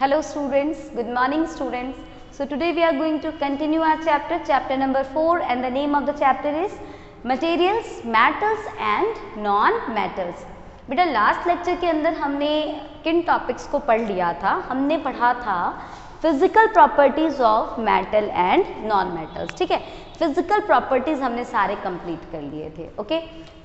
Hello students, good morning students. So today we are going to continue our chapter number 4, and the name of the chapter is Materials, Metals and Non-Metals. बेटा last lecture के अंदर हमने किन topics को पढ़ लिया था? हमने पढ़ा था physical properties of metal and non metals. ठीक है, फिजिकल प्रॉपर्टीज हमने सारे कंप्लीट कर लिए थे. ओके,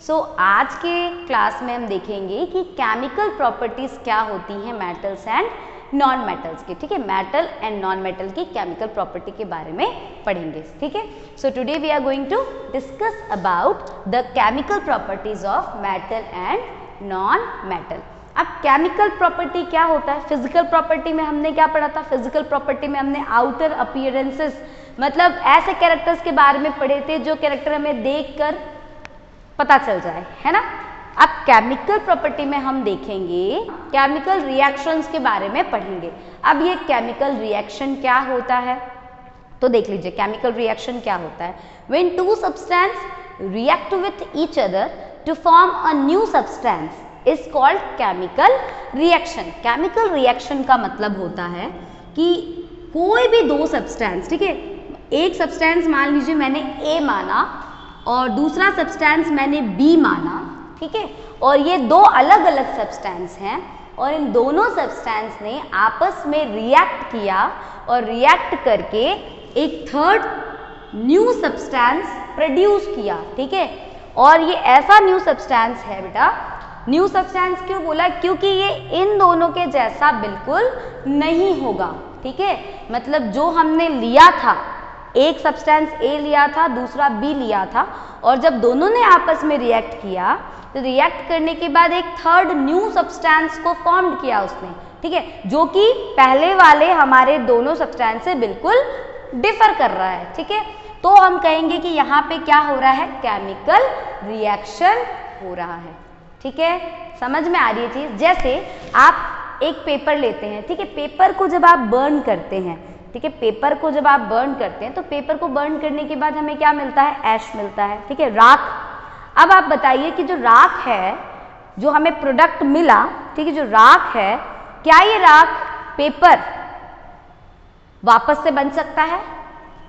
सो आज के क्लास में हम देखेंगे कि केमिकल प्रॉपर्टीज क्या होती हैं मेटल्स एंड नॉन मेटल्स की. ठीक है, मेटल एंड नॉन मेटल की केमिकल प्रॉपर्टी के बारे में पढ़ेंगे. ठीक है, so today we are going to discuss about the chemical properties of metal and non metal. अब केमिकल प्रॉपर्टी क्या होता है? फिजिकल प्रॉपर्टी में हमने क्या पढ़ा था? फिजिकल प्रॉपर्टी में हमने आउटर अपीयरेंसेस, मतलब ऐसे कैरेक्टर्स के बारे में पढ़े थे जो कैरेक्टर हमें देखकर पता चल जाए, है ना. अब केमिकल प्रॉपर्टी में हम देखेंगे केमिकल रिएक्शंस के बारे में पढ़ेंगे. अब ये केमिकल रिएक्शन क्या होता है तो देख लीजिए. केमिकल रिएक्शन क्या होता है? When two substance react with each other to form a new substance is called chemical reaction. Chemical reaction का मतलब होता है कि कोई भी दो सब्सटेंस, ठीक है, एक सब्सटेंस मान लीजिए मैंने ए माना और दूसरा सब्सटेंस मैंने बी माना, ठीक है, और ये दो अलग अलग सब्सटेंस हैं और इन दोनों सब्सटेंस ने आपस में रिएक्ट किया और रिएक्ट करके एक थर्ड न्यू सब्सटेंस प्रोड्यूस किया. ठीक है, और ये ऐसा न्यू सब्सटेंस है बेटा. न्यू सब्सटेंस क्यों बोला? क्योंकि ये इन दोनों के जैसा बिल्कुल नहीं होगा. ठीक है, मतलब जो हमने लिया था, एक सब्सटेंस ए लिया था, दूसरा बी लिया था, और जब दोनों ने आपस में रिएक्ट किया तो रिएक्ट करने के बाद एक थर्ड न्यू सब्सटेंस को फॉर्म किया उसने. ठीक है, जो कि पहले वाले हमारे दोनों सब्सटेंस से बिल्कुल डिफर कर रहा है. ठीक है, तो हम कहेंगे कि यहाँ पे क्या हो रहा है? केमिकल रिएक्शन हो रहा है. ठीक है, समझ में आ रही है चीज? जैसे आप एक पेपर लेते हैं, ठीक है, पेपर को जब आप बर्न करते हैं, ठीक है, पेपर को जब आप बर्न करते हैं तो पेपर को बर्न करने के बाद हमें क्या मिलता है? ऐश मिलता है. ठीक है, राख. अब आप बताइए कि जो राख है, जो हमें प्रोडक्ट मिला, ठीक है, जो राख है, क्या ये राख पेपर वापस से बन सकता है?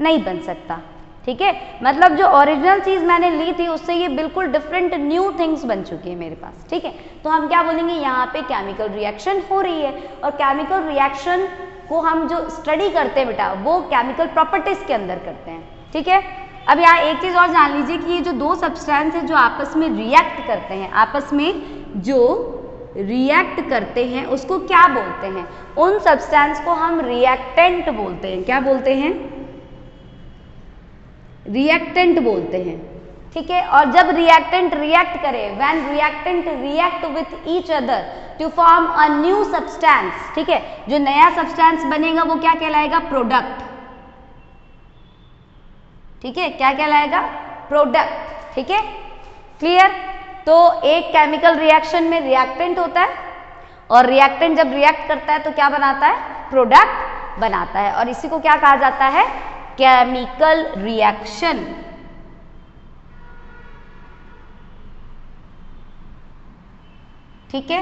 नहीं बन सकता. ठीक है, मतलब जो ओरिजिनल चीज मैंने ली थी उससे ये बिल्कुल डिफरेंट न्यू थिंग्स बन चुकी है मेरे पास. ठीक है, तो हम क्या बोलेंगे? यहाँ पे केमिकल रिएक्शन हो रही है. और केमिकल रिएक्शन को हम जो स्टडी करते हैं बेटा, वो केमिकल प्रॉपर्टीज के अंदर करते हैं. ठीक है, अब यहाँ एक चीज और जान लीजिए कि ये जो दो सब्सटेंस है जो आपस में रिएक्ट करते हैं, आपस में जो रिएक्ट करते हैं उसको क्या बोलते हैं? उन सब्सटेंस को हम रिएक्टेंट बोलते हैं. क्या बोलते हैं? रिएक्टेंट बोलते हैं. ठीक है, और जब रिएक्टेंट रिएक्ट करे, when reactant react with each other to form a new substance, ठीक है, जो नया सब्सटेंस बनेगा वो क्या कहलाएगा? प्रोडक्ट. ठीक है, क्या कहलाएगा? प्रोडक्ट. ठीक है, क्लियर? तो एक केमिकल रिएक्शन में रिएक्टेंट होता है और रिएक्टेंट जब रिएक्ट करता है तो क्या बनाता है? प्रोडक्ट बनाता है. और इसी को क्या कहा जाता है? Chemical reaction. ठीक है,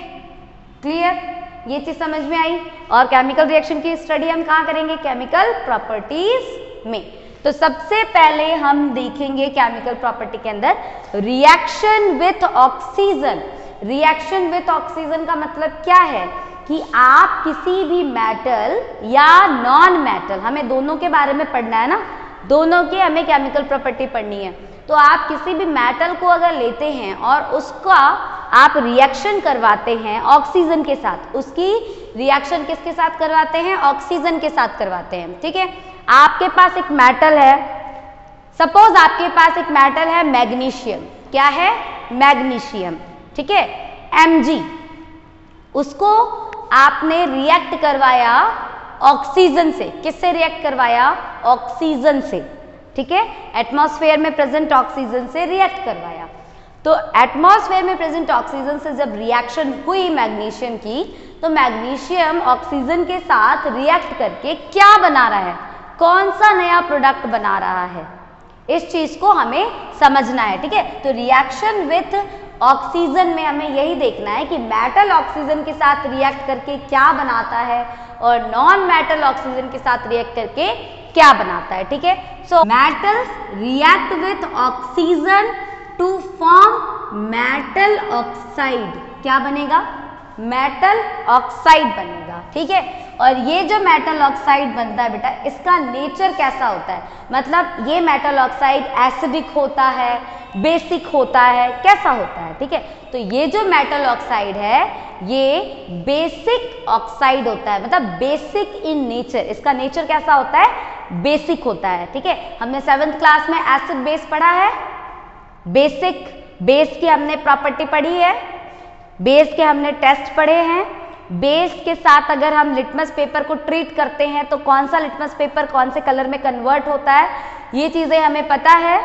क्लियर? ये चीज समझ में आई. और केमिकल रिएक्शन की स्टडी हम कहाँ करेंगे? केमिकल प्रॉपर्टीज में. तो सबसे पहले हम देखेंगे केमिकल प्रॉपर्टी के अंदर reaction with oxygen. Reaction with oxygen का मतलब क्या है? कि आप किसी भी मेटल या नॉन मेटल, हमें दोनों के बारे में पढ़ना है ना, दोनों की हमें केमिकल प्रॉपर्टी पढ़नी है. तो आप किसी भी मेटल को अगर लेते हैं और उसका आप रिएक्शन करवाते हैं ऑक्सीजन के साथ, उसकी रिएक्शन किसके साथ करवाते हैं? ऑक्सीजन के साथ करवाते हैं. ठीक है, आपके पास एक मेटल है, सपोज आपके पास एक मेटल है मैग्नीशियम. क्या है? मैग्नीशियम. ठीक है, Mg. उसको आपने रिएक्ट करवाया ऑक्सीजन से. किससे रिएक्ट करवाया? ऑक्सीजन से. ठीक है, एटमॉस्फेयर में प्रेजेंट ऑक्सीजन से रिएक्ट करवाया. तो एटमॉस्फेयर में प्रेजेंट ऑक्सीजन से जब रिएक्शन हुई मैग्नीशियम की, तो मैग्नीशियम ऑक्सीजन के साथ रिएक्ट करके क्या बना रहा है? कौन सा नया प्रोडक्ट बना रहा है? इस चीज को हमें समझना है. ठीक है, तो रिएक्शन विथ ऑक्सीजन में हमें यही देखना है कि मेटल ऑक्सीजन के साथ रिएक्ट करके क्या बनाता है और नॉन मेटल ऑक्सीजन के साथ रिएक्ट करके क्या बनाता है, ठीक है। So metals react with oxygen to form metal oxide, क्या बनेगा, मेटल ऑक्साइड बनेगा, ठीक है। और ये जो मेटल ऑक्साइड बनता है बेटा, इसका नेचर कैसा होता है, मतलब ये मेटल ऑक्साइड एसिडिक होता है, बेसिक होता है, कैसा होता है, ठीक है। तो ये जो मेटल ऑक्साइड है ये बेसिक ऑक्साइड होता है, मतलब बेसिक इन नेचर, इसका नेचर कैसा होता है, बेसिक होता है, ठीक है। हमने 7th क्लास में एसिड बेस पढ़ा है, बेसिक बेस की हमने प्रॉपर्टी पढ़ी है, बेस के हमने टेस्ट पढ़े हैं, बेस के साथ अगर हम लिटमस पेपर को ट्रीट करते हैं तो कौन सा लिटमस पेपर कौन से कलर में कन्वर्ट होता है, ये चीजें हमें पता है।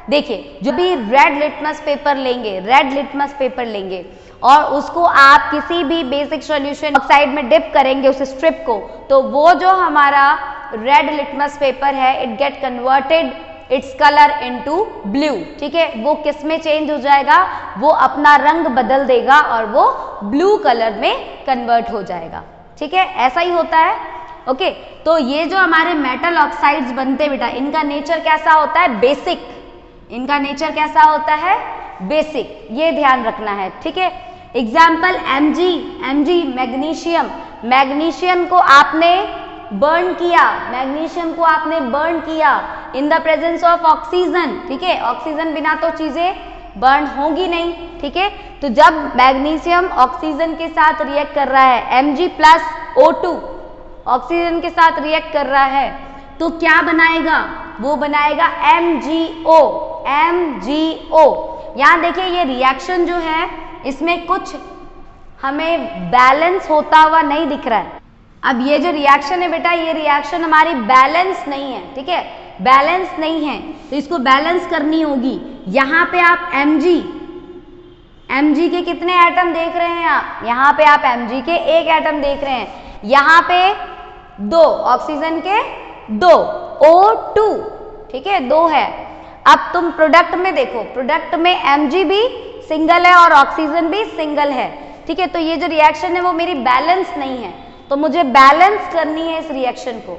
देखिए जो भी रेड लिटमस पेपर लेंगे, रेड लिटमस पेपर लेंगे और उसको आप किसी भी बेसिक सॉल्यूशन ऑक्साइड में डिप करेंगे उस स्ट्रिप को, तो वो जो हमारा रेड लिटमस पेपर है it get converted its colour into blue, ठीक है। वो किस में चेंज हो जाएगा, वो अपना रंग बदल देगा और वो ब्लू कलर में कन्वर्ट हो जाएगा, ठीक है, ऐसा ही होता है, ओके। तो ये जो हमारे मेटल ऑक्साइड्स बनते हैं बेटा, इनका नेचर कैसा होता है, बेसिक, इनका नेचर कैसा होता है, बेसिक, ये ध्यान रखना है, ठीक है। एग्जाम्पल Mg मैग्नीशियम, मैग्नीशियम को आपने बर्न किया, मैग्नीशियम को आपने बर्न किया in the presence of oxygen, ठीक है, ऑक्सीजन बिना तो चीजें बर्न होगी नहीं, ठीक है। तो जब मैग्नीशियम ऑक्सीजन के साथ रिएक्ट कर रहा है, Mg+O2 ऑक्सीजन के साथ रिएक्ट कर रहा है, तो क्या बनाएगा, वो बनाएगा MgO, MgO। यहाँ देखिए ये रिएक्शन जो है इसमें कुछ हमें बैलेंस होता हुआ नहीं दिख रहा है। अब ये जो रिएक्शन है बेटा, ये रिएक्शन हमारी बैलेंस नहीं है, ठीक है, बैलेंस नहीं है, तो इसको बैलेंस करनी होगी। यहाँ पे आप Mg के कितने एटम देख रहे हैं आप, यहाँ पे आप Mg के एक एटम देख रहे हैं, यहाँ पे 2, ऑक्सीजन के 2, O2, ठीक है, 2 है। अब तुम प्रोडक्ट में देखो, प्रोडक्ट में Mg भी सिंगल है और ऑक्सीजन भी सिंगल है, ठीक है। तो ये जो रिएक्शन है वो मेरी बैलेंस नहीं है, तो मुझे बैलेंस करनी है इस रिएक्शन को,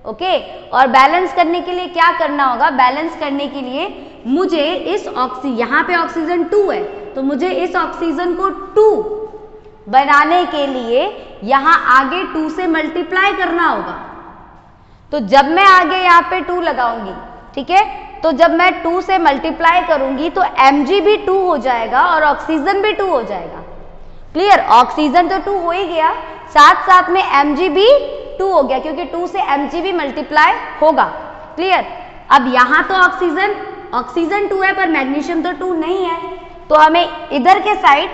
ओके। और बैलेंस करने के लिए क्या करना होगा, बैलेंस करने के लिए मुझे इस यहाँ पे ऑक्सीजन 2 है, तो मुझे इस ऑक्सीजन को 2 बनाने के लिए यहाँ आगे 2 से मल्टीप्लाई करना होगा। तो जब मैं आगे यहाँ पे 2 लगाऊंगी, ठीक है, तो जब मैं 2 से मल्टीप्लाई करूंगी तो Mg भी 2 हो जाएगा और ऑक्सीजन भी 2 हो जाएगा, क्लियर। ऑक्सीजन तो 2 हो ही गया, साथ साथ में Mg भी 2 हो गया, क्योंकि 2 से Mg भी मल्टीप्लाई होगा, क्लियर। अब यहाँ तो ऑक्सीजन 2 है पर मैग्नीशियम तो 2 नहीं है, तो हमें इधर के साइड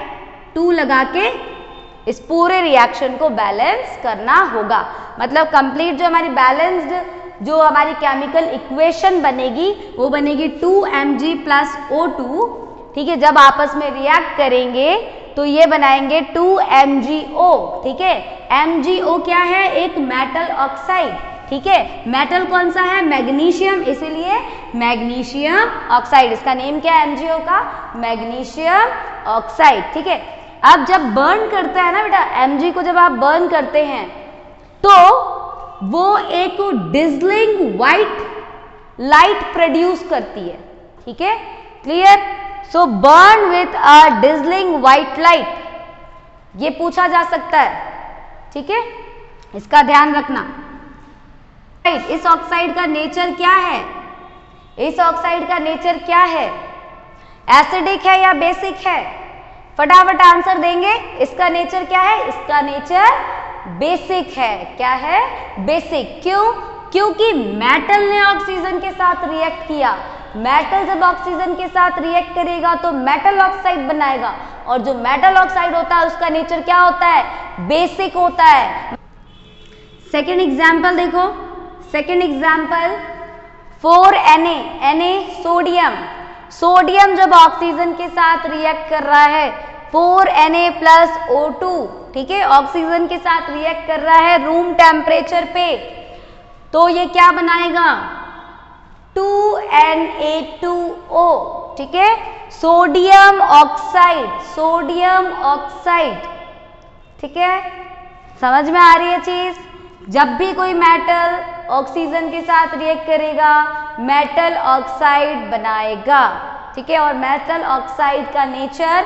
2 लगा के इस पूरे रिएक्शन को बैलेंस करना होगा। मतलब कंप्लीट जो हमारी बैलेंस्ड जो हमारी केमिकल इक्वेशन बनेगी वो बनेगी 2Mg+O2, ठीक है। जब आपस में रिएक्ट करेंगे तो ये बनाएंगे 2MgO, ठीक है। MgO क्या है, एक मेटल ऑक्साइड, ठीक है। मेटल कौन सा है, मैग्नीशियम, इसीलिए मैग्नीशियम ऑक्साइड, इसका नेम क्या है MgO का, मैग्नीशियम ऑक्साइड, ठीक है। अब जब बर्न करता है ना बेटा, Mg को जब आप बर्न करते हैं तो वो एक डिजलिंग व्हाइट लाइट प्रोड्यूस करती है, ठीक है, clear. So burn with a dazzling white light, ये पूछा जा सकता है, ठीक है, इसका ध्यान रखना। इस ऑक्साइड का नेचर क्या है, इस ऑक्साइड का नेचर क्या है, एसिडिक है या बेसिक है, फटाफट आंसर देंगे। इसका नेचर क्या है, इसका नेचर बेसिक है, क्या है, बेसिक। क्यों, क्योंकि मेटल ने ऑक्सीजन के साथ रिएक्ट किया, मेटल जब ऑक्सीजन के साथ रिएक्ट करेगा तो मेटल ऑक्साइड बनाएगा, और जो मेटल ऑक्साइड होता है उसका नेचर क्या होता है, बेसिक होता है। सेकेंड एग्जाम्पल देखो, second example 4Na, sodium, sodium जब ऑक्सीजन के साथ रिएक्ट कर रहा है 4Na+O2, ठीक है, ऑक्सीजन के साथ रिएक्ट कर रहा है रूम टेम्परेचर पे, तो ये क्या बनाएगा 2Na2O, ठीक है, सोडियम ऑक्साइड, सोडियम ऑक्साइड, ठीक है, समझ में आ रही है चीज। जब भी कोई मेटल ऑक्सीजन के साथ रिएक्ट करेगा मेटल ऑक्साइड बनाएगा, ठीक है, और मेटल ऑक्साइड का नेचर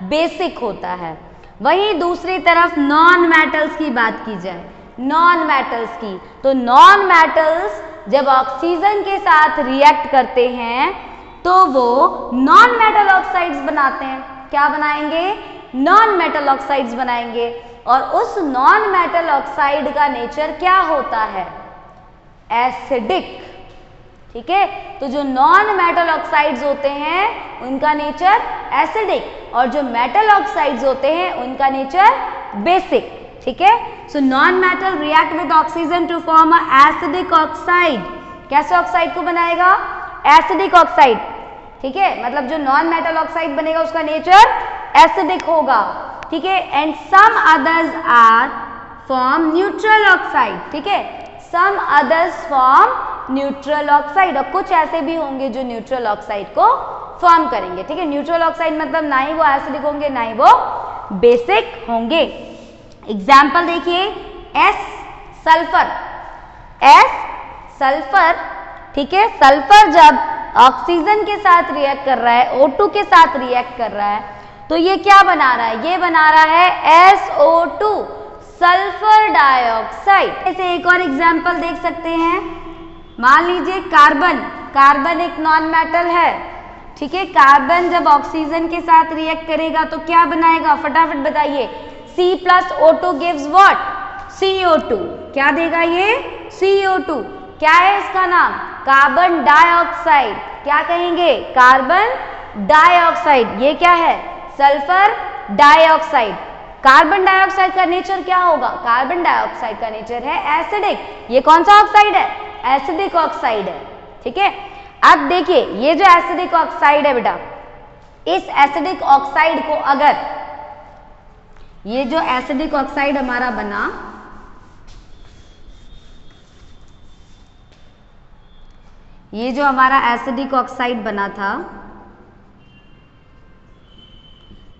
बेसिक होता है। वहीं दूसरी तरफ नॉन मेटल्स की बात की जाए, नॉन मेटल्स की, तो नॉन मेटल्स जब ऑक्सीजन के साथ रिएक्ट करते हैं तो वो नॉन मेटल ऑक्साइड्स बनाते हैं। क्या बनाएंगे? नॉन मेटल ऑक्साइड्स बनाएंगे। और उस नॉन मेटल ऑक्साइड का नेचर क्या होता है? एसिडिक, ठीक है। तो जो नॉन मेटल ऑक्साइड्स होते हैं उनका नेचर एसिडिक, और जो मेटल ऑक्साइड्स होते हैं उनका नेचर बेसिक, ठीक है। So non metal react with oxygen to form a acidic oxide. कैसे ऑक्साइड को बनाएगा? एसिडिक ऑक्साइड, ठीक है, मतलब जो नॉन मेटल ऑक्साइड बनेगा उसका नेचर एसिडिक होगा, ठीक है। And some others are form neutral oxide, ठीक है, some others form neutral oxide, और कुछ ऐसे भी होंगे जो न्यूट्रल ऑक्साइड को फॉर्म करेंगे, ठीक है। न्यूट्रल ऑक्साइड मतलब ना ही वो एसिडिक होंगे ना ही वो बेसिक होंगे। एग्जाम्पल देखिए, एस सल्फर, एस सल्फर, ठीक है, सल्फर जब ऑक्सीजन के साथ रिएक्ट कर रहा है, O2 के साथ रिएक्ट कर रहा है, तो ये क्या बना रहा है? ये बना रहा है SO2, सल्फर डाइऑक्साइड। ऐसे एक और एग्जाम्पल देख सकते हैं, मान लीजिए कार्बन, कार्बन एक नॉन मेटल है, ठीक है। कार्बन जब ऑक्सीजन के साथ रिएक्ट करेगा तो क्या बनाएगा? फटाफट बताइए। C+O2 gives what? CO2। क्या देगा ये? CO2। क्या है इसका नाम? Carbon dioxide. क्या कहेंगे? Carbon dioxide. ये क्या है? Sulphur dioxide. कार्बन डाइऑक्साइड का नेचर क्या होगा? कार्बन डाइऑक्साइड का नेचर है एसिडिक। ये कौन सा ऑक्साइड है? एसिडिक ऑक्साइड है, ठीक है। अब देखिए, ये जो एसिडिक ऑक्साइड है बेटा, इस एसिडिक ऑक्साइड को अगर, ये जो एसिडिक ऑक्साइड हमारा बना, ये जो हमारा एसिडिक ऑक्साइड बना था,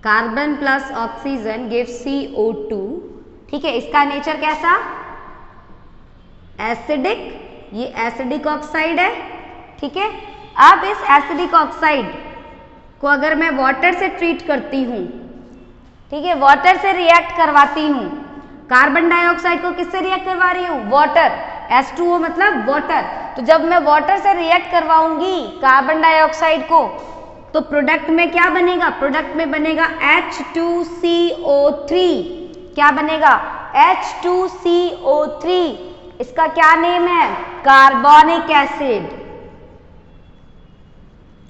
carbon plus oxygen gives CO2, ठीक है, इसका नेचर कैसा? एसिडिक। ये एसिडिक ऑक्साइड है, ठीक है। अब इस एसिडिक ऑक्साइड को अगर मैं वाटर से ट्रीट करती हूं, ठीक है, वाटर से रिएक्ट करवाती हूं, कार्बन डाइऑक्साइड को किससे रिएक्ट करवा रही हूं? वाटर, H2O मतलब वाटर। तो जब मैं वाटर से रिएक्ट करवाऊंगी कार्बन डाइऑक्साइड को, तो प्रोडक्ट में क्या बनेगा? प्रोडक्ट में बनेगा H2CO3। क्या बनेगा? H2CO3। इसका क्या नेम है? Carbonic acid,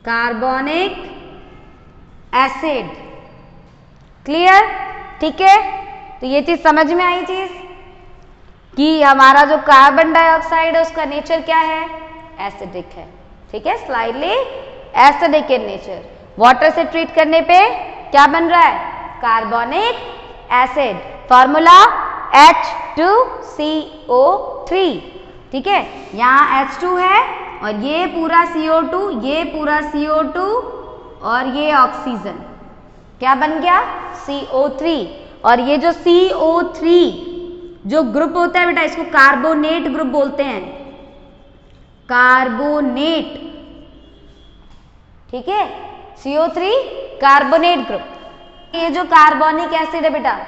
carbonic acid. Clear? ठीक है, तो ये चीज समझ में आई चीज कि हमारा जो कार्बन डाइऑक्साइड है उसका नेचर क्या है? एसिडिक है, ठीक है, slightly acidic in nature. Water से ट्रीट करने पे क्या बन रहा है? Carbonic acid. फॉर्मूला H2CO3, ठीक है, यहाँ H2 है और ये पूरा CO2, ये पूरा CO2 और ये ऑक्सीजन, क्या बन गया? CO3। और ये जो CO3 जो ग्रुप होता है बेटा, इसको कार्बोनेट ग्रुप बोलते हैं, कार्बोनेट, ठीक है, CO3 कार्बोनेट ग्रुप। ये जो कार्बोनिक एसिड है बेटा,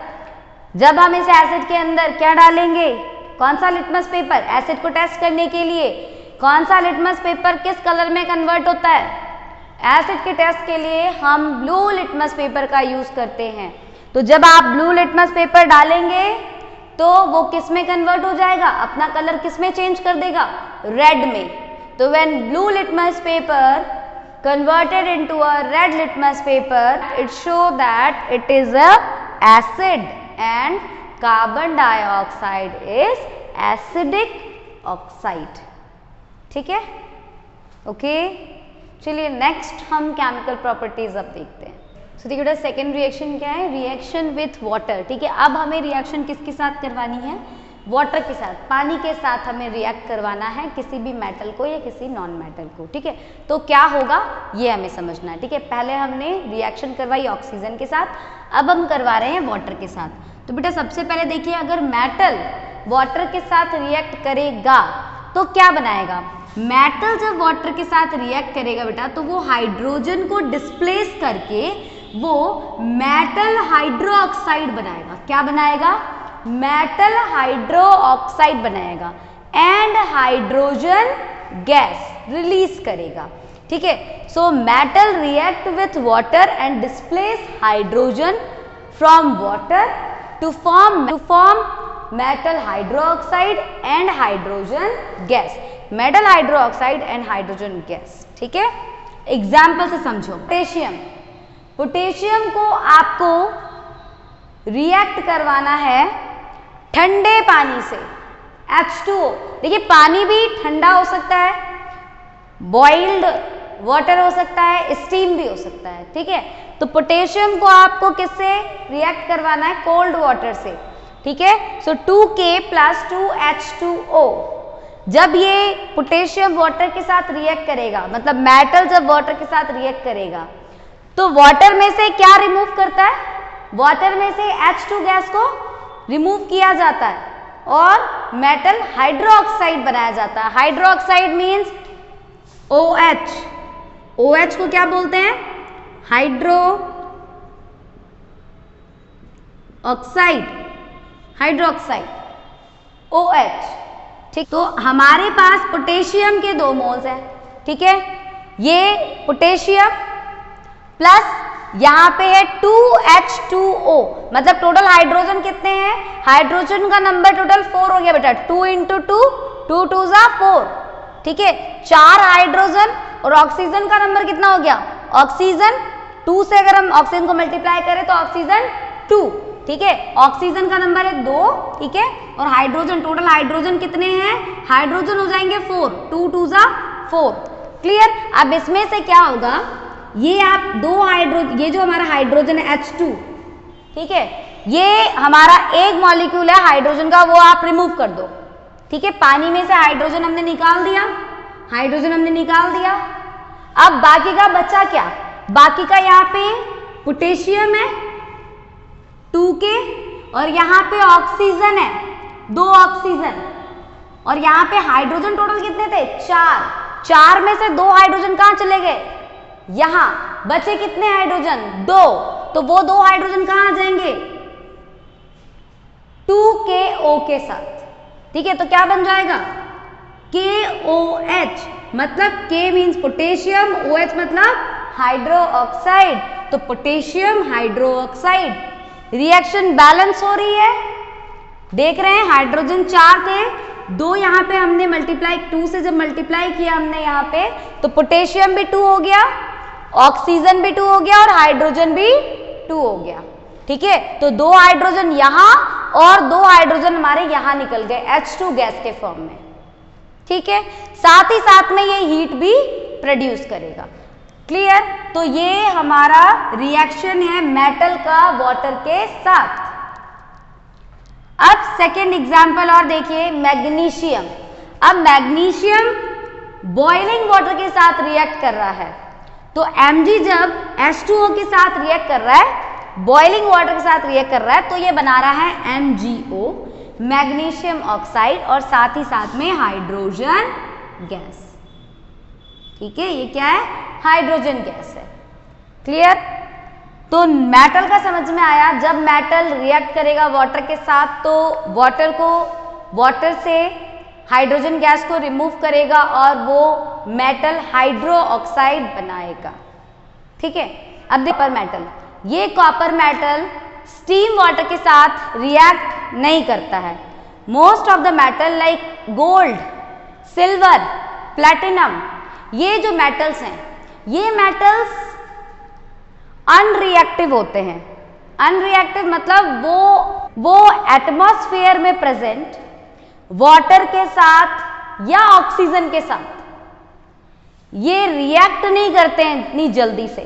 जब हम इस एसिड के अंदर क्या डालेंगे? कौन सा लिटमस पेपर? एसिड को टेस्ट करने के लिए कौन सा लिटमस पेपर किस कलर में कन्वर्ट होता है? एसिड के टेस्ट के लिए हम ब्लू लिटमस पेपर का यूज करते हैं। तो जब आप ब्लू लिटमस पेपर डालेंगे तो वो किस में कन्वर्ट हो जाएगा? अपना कलर किस में चेंज कर देगा? रेड में। तो when blue litmus paper converted into a red litmus paper, it show that it is a acid and carbon dioxide is acidic oxide, ठीक है, ओके। चलिए नेक्स्ट हम केमिकल प्रॉपर्टीज अब देखते हैं। सो देखिए बेटा, सेकेंड रिएक्शन क्या है? रिएक्शन विथ वाटर, ठीक है। अब हमें रिएक्शन किसके साथ करवानी है? वाटर के साथ, पानी के साथ हमें रिएक्ट करवाना है किसी भी मेटल को या किसी नॉन मेटल को, ठीक है। तो क्या होगा ये हमें समझना है, ठीक है। पहले हमने रिएक्शन करवाई ऑक्सीजन के साथ, अब हम करवा रहे हैं वाटर के साथ। तो बेटा सबसे पहले देखिए, अगर मेटल वाटर के साथ रिएक्ट करेगा तो क्या बनाएगा? मेटल जब वाटर के साथ रिएक्ट करेगा बेटा तो वो हाइड्रोजन को डिस्प्लेस करके वो मेटल हाइड्रोक्साइड बनाएगा। क्या बनाएगा? मेटल हाइड्रोक्साइड बनाएगा एंड हाइड्रोजन गैस रिलीज करेगा, ठीक है। So metal react with water and displace hydrogen from water to form metal hydroxide and hydrogen gas, metal hydroxide and hydrogen gas, ठीक है। एग्जाम्पल से समझो। पोटेशियम को आपको रिएक्ट करवाना है ठंडे पानी से, H2O। देखिए पानी भी ठंडा हो सकता है, बॉइल्ड वाटर हो सकता है, स्टीम भी हो सकता है, ठीक है। तो पोटेशियम को आपको किससे रिएक्ट करवाना है? कोल्ड वाटर से, ठीक है। सो 2K + 2H2O। जब ये पोटेशियम वाटर के साथ रिएक्ट करेगा, मतलब मेटल जब वाटर के साथ रिएक्ट करेगा तो वाटर में से क्या रिमूव करता है? वाटर में से H2 गैस को रिमूव किया जाता है और मेटल हाइड्रोक्साइड बनाया जाता है। Hydroxide means OH। OH को क्या बोलते हैं? हाइड्रो ऑक्साइड, हाइड्रोक्साइड, OH, ठीक। तो हमारे पास पोटेशियम के 2 मोल्स हैं, ठीक है। ये पोटेशियम प्लस यहाँ पे है 2H2O, मतलब टोटल हाइड्रोजन कितने हैं? हाइड्रोजन का नंबर टोटल 4 हो गया बेटा, 2 × 2, 2 2 4, ठीक है। 4 हाइड्रोजन और ऑक्सीजन का नंबर कितना हो गया? ऑक्सीजन 2 से अगर हम ऑक्सीजन को मल्टीप्लाई करें तो ऑक्सीजन 2, ठीक है। ऑक्सीजन का नंबर है 2, ठीक है। और हाइड्रोजन, टोटल हाइड्रोजन कितने हैं? हाइड्रोजन हो जाएंगे 4, 2 2 4, क्लियर। अब इसमें से क्या होगा? ये आप 2 हाइड्रोजन, ये जो हमारा हाइड्रोजन है H2, ठीक है, ये हमारा एक मॉलिक्यूल है हाइड्रोजन का, वो आप रिमूव कर दो, ठीक है। पानी में से हाइड्रोजन हमने निकाल दिया, हाइड्रोजन हमने निकाल दिया। अब बाकी का बचा क्या? बाकी का यहाँ पे पोटेशियम है 2K और यहाँ पे ऑक्सीजन है 2 ऑक्सीजन और यहाँ पे हाइड्रोजन टोटल कितने थे? 4 में से 2 हाइड्रोजन कहाँ चले गए? यहां बचे कितने हाइड्रोजन? 2। तो वो 2 हाइड्रोजन कहां आ जाएंगे? 2KO के साथ, ठीक है। तो क्या बन जाएगा? KOH, मतलब K मीन्स पोटेशियम, OH मतलब हाइड्रो ऑक्साइड। तो potassium hydro oxide. Reaction balance हो रही है, देख रहे हैं। हाइड्रोजन 4 थे, 2 यहाँ पे हमने मल्टीप्लाई, 2 से जब मल्टीप्लाई किया हमने यहाँ पे तो पोटेशियम भी 2 हो गया, ऑक्सीजन भी 2 हो गया और हाइड्रोजन भी 2 हो गया, ठीक है। तो 2 हाइड्रोजन यहां और 2 हाइड्रोजन हमारे यहां निकल गए H2 गैस के फॉर्म में, ठीक है। साथ ही साथ में ये हीट भी प्रोड्यूस करेगा, क्लियर। तो ये हमारा रिएक्शन है मेटल का वाटर के साथ। अब सेकेंड एग्जाम्पल और देखिए, मैग्नीशियम। अब मैग्नीशियम बॉइलिंग वाटर के साथ रिएक्ट कर रहा है, तो Mg जब H2O के साथ रिएक्ट कर रहा है, बॉइलिंग वाटर के साथ रिएक्ट कर रहा है, तो ये बना रहा है MgO, मैग्नीशियम ऑक्साइड, और साथ ही साथ में हाइड्रोजन गैस, ठीक है। ये क्या है? हाइड्रोजन गैस है, क्लियर। तो मेटल का समझ में आया। जब मेटल रिएक्ट करेगा वाटर के साथ तो वाटर से हाइड्रोजन गैस को रिमूव करेगा और वो मेटल हाइड्रो ऑक्साइड बनाएगा, ठीक है। अब कॉपर मेटल, ये कॉपर मेटल स्टीम वाटर के साथ रिएक्ट नहीं करता है। Most of the metal like gold, silver, platinum, ये जो मेटल्स हैं, ये मेटल्स अनरिएक्टिव होते हैं। अनरिएक्टिव मतलब वो एटमॉस्फेयर में प्रेजेंट वाटर के साथ या ऑक्सीजन के साथ ये रिएक्ट नहीं करते हैं इतनी जल्दी से,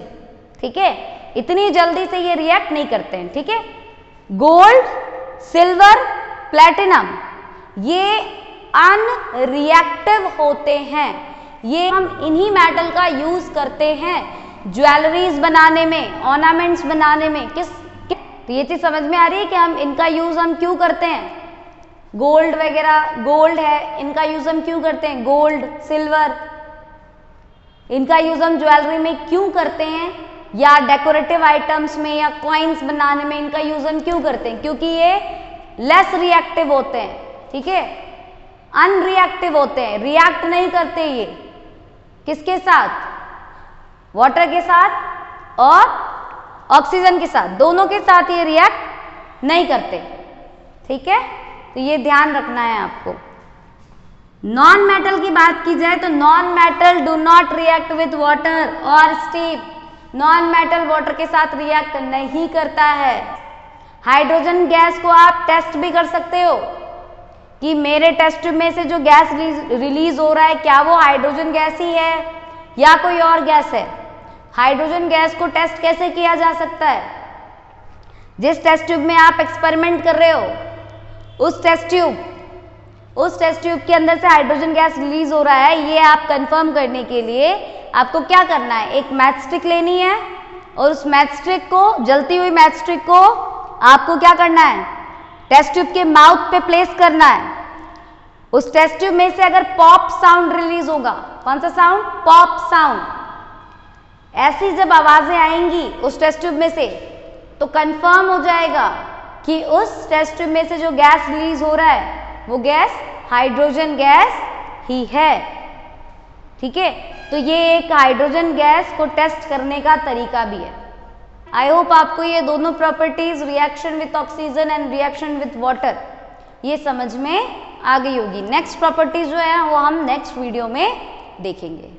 ठीक है। इतनी जल्दी से ये रिएक्ट नहीं करते हैं, ठीक है। गोल्ड, सिल्वर, प्लैटिनम, ये अनरिएक्टिव होते हैं। ये हम इन्हीं मेटल का यूज करते हैं ज्वेलरीज बनाने में, ऑर्नामेंट्स बनाने में। तो ये चीज समझ में आ रही है कि हम इनका यूज हम क्यों करते हैं। गोल्ड वगैरह, गोल्ड है, इनका यूज हम क्यों करते हैं, गोल्ड, सिल्वर, इनका यूज हम ज्वेलरी में क्यों करते हैं, या डेकोरेटिव आइटम्स में या कॉइन्स बनाने में इनका यूज हम क्यों करते हैं, क्योंकि ये लेस रिएक्टिव होते हैं। ठीक है, अनरिएक्टिव होते हैं, रिएक्ट नहीं करते ये किसके साथ, वाटर के साथ और ऑक्सीजन के साथ, दोनों के साथ ये रिएक्ट नहीं करते। ठीक है, तो ये ध्यान रखना है आपको। नॉन मेटल की बात की जाए तो non metal do not react with water और स्टीम। नॉन मेटल वाटर के साथ रिएक्ट नहीं करता है। हाइड्रोजन गैस को आप टेस्ट भी कर सकते हो कि मेरे टेस्ट में से जो गैस रिलीज हो रहा है क्या वो हाइड्रोजन गैस ही है या कोई और गैस है। हाइड्रोजन गैस को टेस्ट कैसे किया जा सकता है, जिस टेस्ट ट्यूब में आप एक्सपेरिमेंट कर रहे हो उस टेस्ट ट्यूब के अंदर से हाइड्रोजन गैस रिलीज हो रहा है, ये आप कंफर्म करने के लिए आपको क्या करना है, एक मैच स्टिक लेनी है और उस मैच स्टिक को, जलती हुई मैच स्टिक को आपको क्या करना है, टेस्ट ट्यूब के माउथ पे प्लेस करना है। उस टेस्ट ट्यूब में से अगर पॉप साउंड रिलीज होगा, कौन सा साउंड, पॉप साउंड, ऐसी जब आवाजें आएंगी उस टेस्ट ट्यूब में से तो कंफर्म हो जाएगा कि उस टेस्ट ट्यूब में से जो गैस रिलीज हो रहा है वो गैस हाइड्रोजन गैस ही है। ठीक है, तो ये एक हाइड्रोजन गैस को टेस्ट करने का तरीका भी है। आई होप आपको ये दोनों properties, reaction with oxygen and reaction with water, ये समझ में आ गई होगी। नेक्स्ट प्रॉपर्टीज जो है वो हम नेक्स्ट वीडियो में देखेंगे।